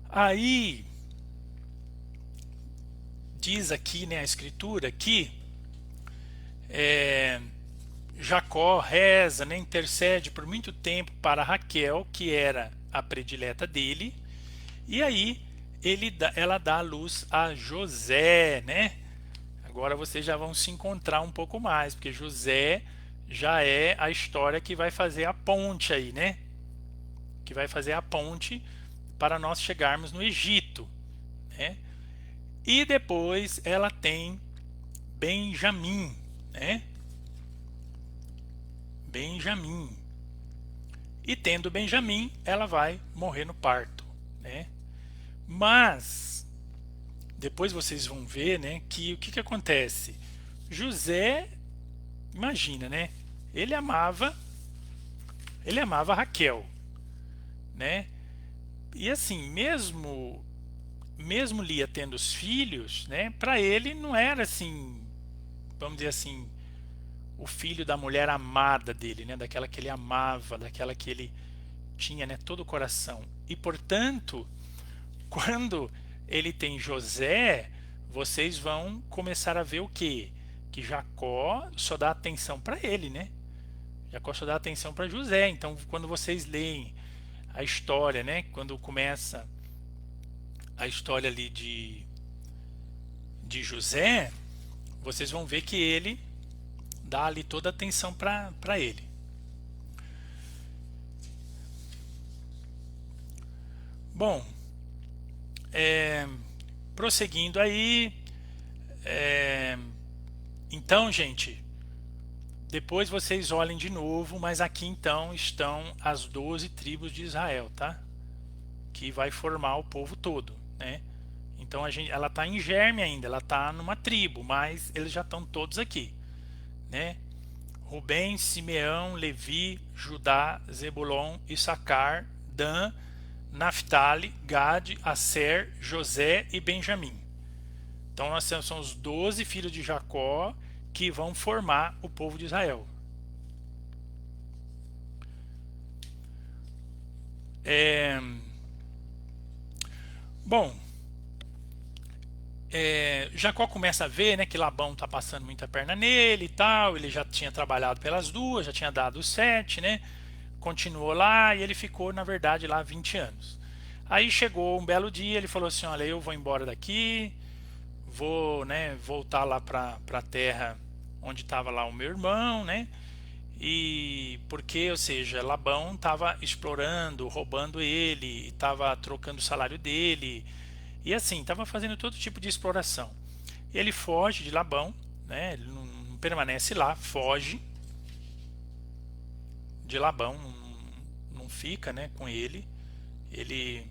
Aí diz aqui, né, a escritura que Jacó reza, né, intercede por muito tempo para Raquel, que era a predileta dele, e aí ela dá à luz a José, né? Agora vocês já vão se encontrar um pouco mais, porque José já é a história que vai fazer a ponte aí, né? Que vai fazer a ponte para nós chegarmos no Egito, né? E depois ela tem Benjamim, né? Benjamim. E tendo Benjamim, ela vai morrer no parto, né? Mas depois vocês vão ver, né, que o que acontece? José, imagina, né? Ele amava Raquel, né? E assim, mesmo Lia tendo os filhos, né, para ele não era assim, vamos dizer assim, o filho da mulher amada dele, né, daquela que ele amava, daquela que ele tinha, né, todo o coração. E portanto, quando ele tem José, vocês vão começar a ver o quê? Que Jacó só dá atenção para ele, né? Jacó só dá atenção para José. Então, quando vocês leem a história, né, quando começa a história ali de José, vocês vão ver que ele dá ali toda a atenção para ele. Bom, prosseguindo aí, então, gente, depois vocês olhem de novo, mas aqui então estão as 12 tribos de Israel, tá? Que vai formar o povo todo, né? Então ela está em germe ainda, ela está numa tribo, mas eles já estão todos aqui, né? Rubem, Simeão, Levi, Judá, Zebulon, Issacar, Dan, Naphtali, Gade, Aser, José e Benjamim. Então nós temos, são os 12 filhos de Jacó que vão formar o povo de Israel. Bom, Jacó começa a ver, né, que Labão está passando muita perna nele e tal. Ele já tinha trabalhado pelas duas, já tinha dado os 7, né? Continuou lá e ele ficou, na verdade, lá 20 anos. Aí chegou um belo dia, ele falou assim: olha, eu vou embora daqui, vou, né, voltar lá para a terra onde estava lá o meu irmão, né? E porque, ou seja, Labão estava explorando, roubando ele, estava trocando o salário dele, e assim, estava fazendo todo tipo de exploração. Ele foge de Labão, né? Ele não permanece lá, foge de Labão, não fica, né, com ele. Ele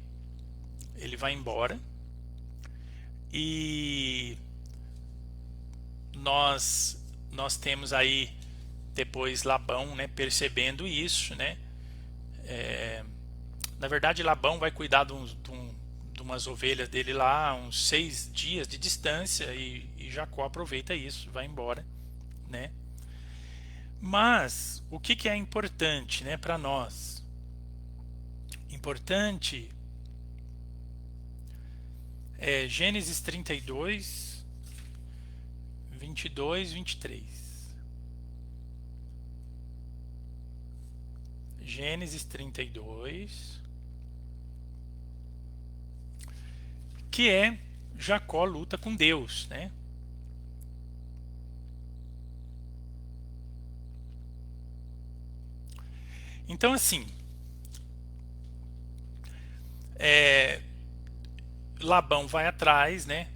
vai embora. E nós temos aí depois Labão, né, percebendo isso, né? Na verdade, Labão vai cuidar de umas ovelhas dele lá, uns 6 dias de distância, e Jacó aproveita isso, vai embora, né? Mas o que é importante, né, para nós? importante é Gênesis 32, 22, 23. Gênesis 32, que é Jacó luta com Deus, né? Então, assim, Labão vai atrás, né?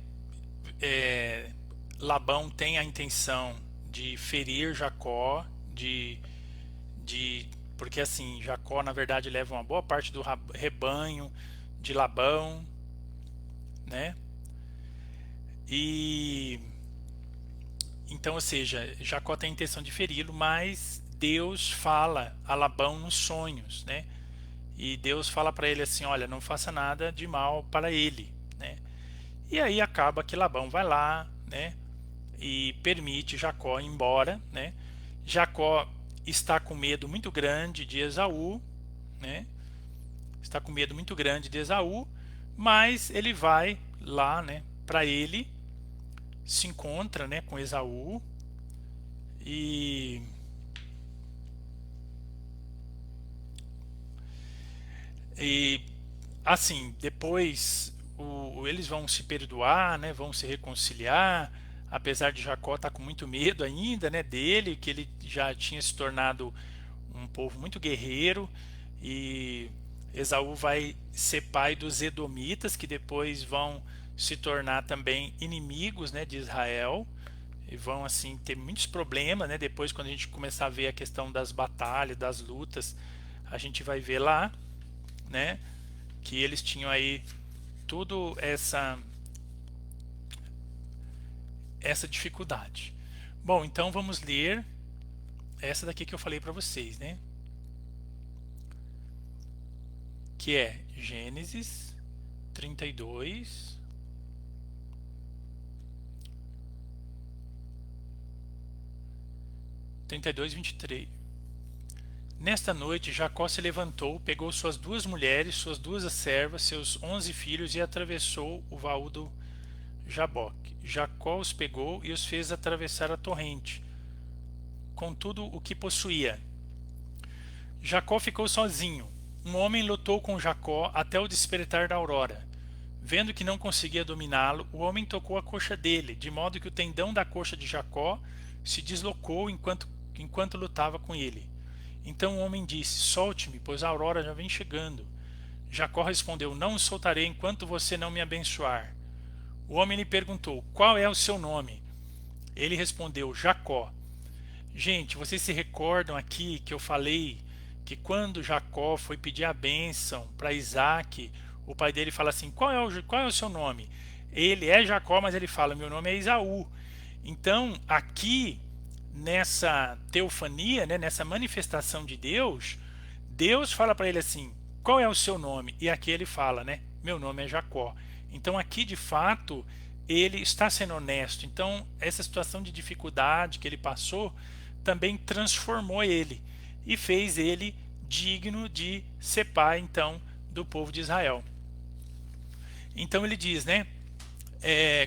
Labão tem a intenção de ferir Jacó, porque assim, Jacó na verdade leva uma boa parte do rebanho de Labão, né? E então, ou seja, Jacó tem a intenção de feri-lo, mas Deus fala a Labão nos sonhos, né? E Deus fala para ele assim, olha, não faça nada de mal para ele, né? E aí acaba que Labão vai lá, né? E permite Jacó ir embora, né? Jacó está com medo muito grande de Esaú, né? Está com medo muito grande de Esaú, mas ele vai lá, né? Para ele se encontra, né? Com Esaú e assim, depois eles vão se perdoar, né? Vão se reconciliar, apesar de Jacó estar com muito medo ainda, né? Dele, que ele já tinha se tornado um povo muito guerreiro, e Esaú vai ser pai dos Edomitas, que depois vão se tornar também inimigos, né? De Israel, e vão assim ter muitos problemas, né? Depois, quando a gente começar a ver a questão das batalhas, das lutas, a gente vai ver lá, né? Que eles tinham aí tudo essa dificuldade. Bom, então vamos ler essa daqui que eu falei para vocês, né? Que é Gênesis 32, trinta e dois, 23. Nesta noite Jacó se levantou, pegou suas 2 mulheres, suas 2 servas, seus 11 filhos e atravessou o val do Jaboque. Jacó os pegou e os fez atravessar a torrente, com tudo o que possuía. Jacó ficou sozinho. Um homem lutou com Jacó até o despertar da aurora. Vendo que não conseguia dominá-lo, o homem tocou a coxa dele, de modo que o tendão da coxa de Jacó se deslocou enquanto lutava com ele. Então o homem disse: solte-me, pois a aurora já vem chegando. Jacó respondeu: não o soltarei enquanto você não me abençoar. O homem lhe perguntou: qual é o seu nome? Ele respondeu: Jacó. Gente, vocês se recordam aqui que eu falei que quando Jacó foi pedir a bênção para Isaac, o pai dele fala assim: qual é o seu nome? Ele é Jacó, mas ele fala: meu nome é Esaú. Então, aqui nessa teofania, né, nessa manifestação de Deus, Deus fala para ele assim: qual é o seu nome? E aqui ele fala, né, meu nome é Jacó. Então aqui de fato ele está sendo honesto. Então essa situação de dificuldade que ele passou também transformou ele e fez ele digno de ser pai então do povo de Israel. Então ele diz, né,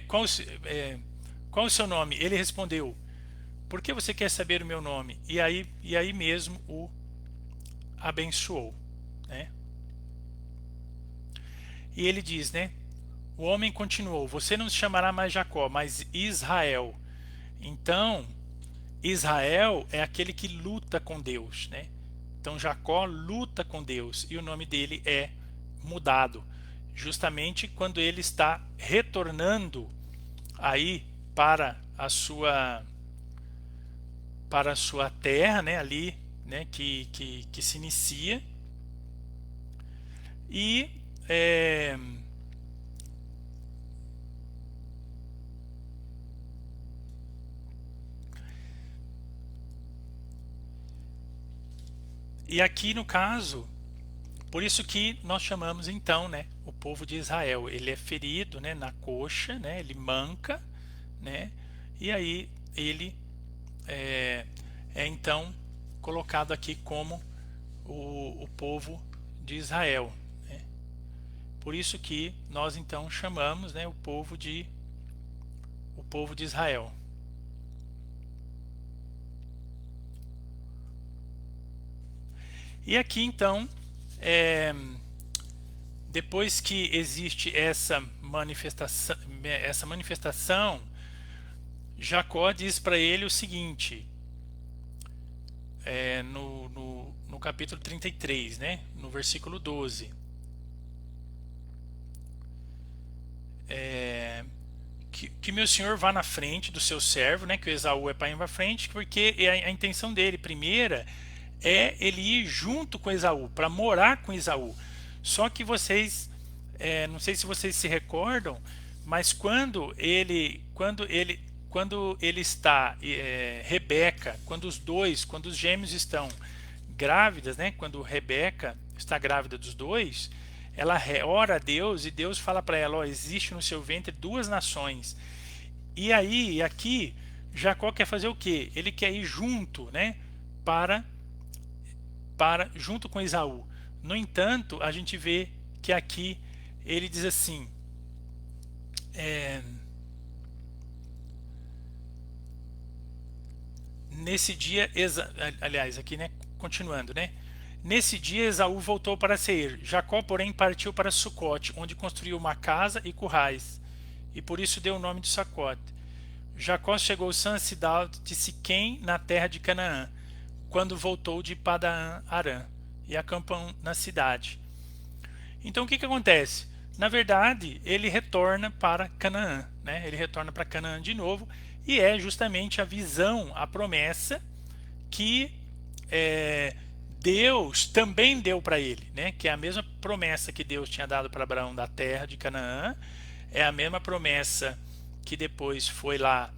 qual o seu nome? Ele respondeu: por que você quer saber o meu nome? E aí mesmo o abençoou, né? E ele diz, né? O homem continuou: você não se chamará mais Jacó, mas Israel. Então, Israel é aquele que luta com Deus, né? Então Jacó luta com Deus e o nome dele é mudado, justamente quando ele está retornando aí para a sua terra, né, ali, né, que se inicia. E aqui no caso, por isso que nós chamamos então, né, o povo de Israel. Ele é ferido, né, na coxa, né, ele manca, né, e aí ele é então colocado aqui como o povo de Israel, Por isso que nós então chamamos, né, o povo de Israel. E aqui então, depois que existe essa manifestação, Jacó diz para ele o seguinte, no capítulo 33, né, no versículo 12. Que meu senhor vá na frente do seu servo, né, que o Esaú é para ir na frente, porque a intenção dele, primeira, é ele ir junto com Esaú, para morar com Esaú. Só que vocês, não sei se vocês se recordam, mas quando ele está, Rebeca, quando os gêmeos estão grávidas, né, quando Rebeca está grávida dos dois, ela ora a Deus e Deus fala para ela, existe no seu ventre 2 nações. E aí, aqui, Jacó quer fazer o quê? Ele quer ir junto, né, junto com Esaú. No entanto, a gente vê que aqui ele diz assim, nesse dia, aliás, aqui, né, continuando, né? Nesse dia Esaú voltou para Seir. Jacó, porém, partiu para Sucote, onde construiu uma casa e currais, e por isso deu o nome de Sucote. Jacó chegou à cidade de Siquém, na terra de Canaã, quando voltou de Padã-Arã, e acampou na cidade. Então o que acontece? Na verdade, ele retorna para Canaã, né? Ele retorna para Canaã de novo, e é justamente a visão, a promessa que Deus também deu para ele, né? Que é a mesma promessa que Deus tinha dado para Abraão da terra de Canaã, é a mesma promessa que depois foi lá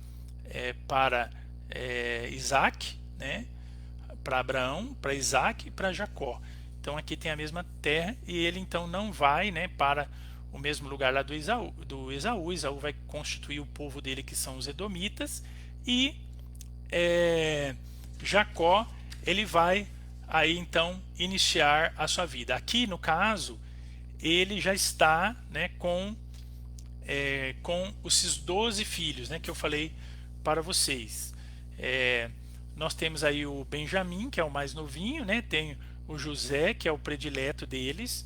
para Isaac, né? Para Abraão, para Isaac e para Jacó. Então aqui tem a mesma terra e ele então não vai, né, para o mesmo lugar lá do Esaú. Esaú vai constituir o povo dele, que são os edomitas, e Jacó ele vai aí então iniciar a sua vida. Aqui no caso ele já está, né, com esses 12 filhos, né, que eu falei para vocês. Nós temos aí o Benjamim, que é o mais novinho, né, tem o José, que é o predileto deles,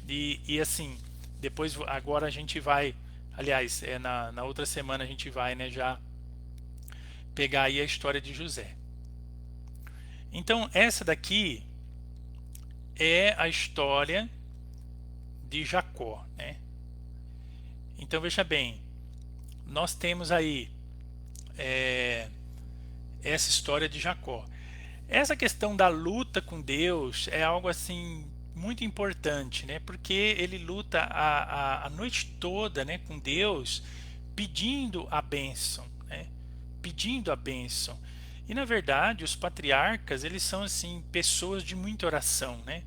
e assim, depois agora a gente vai, aliás, na outra semana a gente vai, né, já pegar aí a história de José. Então essa daqui é a história de Jacó, né? Então veja bem, nós temos aí essa história de Jacó. Essa questão da luta com Deus é algo assim muito importante, né? Porque ele luta a noite toda, né, com Deus, pedindo a bênção, né? Pedindo a bênção. E na verdade os patriarcas, eles são assim pessoas de muita oração, né?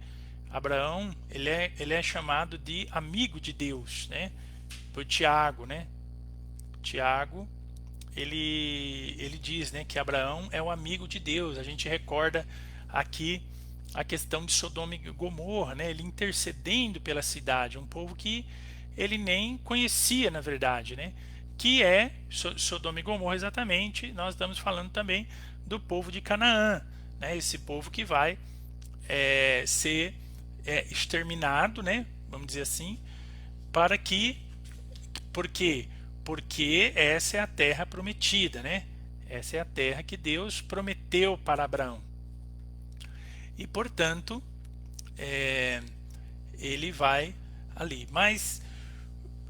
Abraão, ele é chamado de amigo de Deus, né? Por Tiago, né? Tiago, ele diz, né, que Abraão é o amigo de Deus. A gente recorda aqui a questão de Sodoma e Gomorra, né? Ele intercedendo pela cidade, um povo que ele nem conhecia, na verdade, né? Que é Sodoma e Gomorra, exatamente. Nós estamos falando também do povo de Canaã, né? Esse povo que vai ser exterminado, né? Vamos dizer assim, para que, por quê? Porque essa é a terra prometida, né? Essa é a terra que Deus prometeu para Abraão. E portanto, ele vai ali. Mas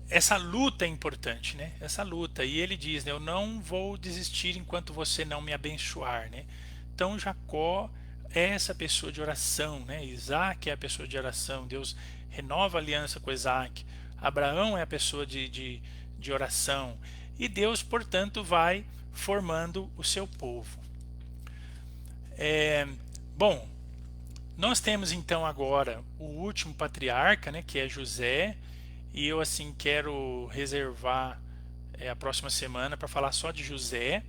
essa luta é importante, né? Essa luta. E ele diz, né, eu não vou desistir enquanto você não me abençoar, né? Então Jacó é essa pessoa de oração, né? Isaac é a pessoa de oração. Deus renova a aliança com Isaac. Abraão é a pessoa de oração. E Deus, portanto, vai formando o seu povo. Bom, nós temos então agora o último patriarca, né, que é José. E eu assim quero reservar a próxima semana para falar só de José,